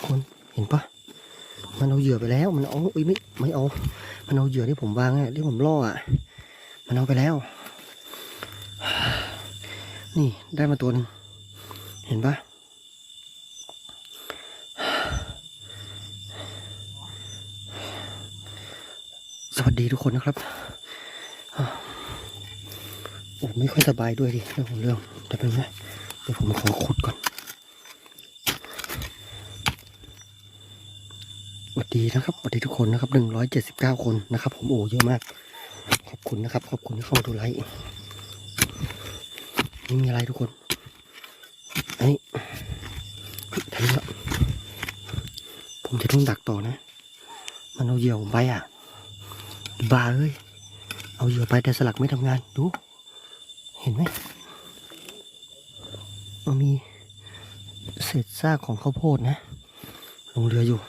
คนเห็นปะมันเอาเหยื่อไปแล้วมันเอาไม่เอามันเอาเหยื่อที่ผมวางที่ผมล่อมันเอาไปแล้วนี่ได้มาตัวนึงเห็นปะสวัสดีทุกคนนะครับโอ้ไม่ค่อยสบายด้วยดิเรื่องของเรื่องแต่เป็นไงเดี๋ยวผมขอขุดก่อนสวัสดีนะครับสวัสดีทุกคนนะครับ179 คนนะครับผมโอ้เยอะมากขอบคุณนะครับขอบคุณที่เข้ามาดูไลฟ์นี่มีอะไรทุกคนไอ้ทีนี้ผมจะต้องดักต่อนะมันเอาเหยื่อผมไปบ้าเอ้ยเอาเหยื่อไปแต่สลักไม่ทำงานดูเห็นไหมมันมีเศษซากของข้าวโพดนะลงเรืออยู่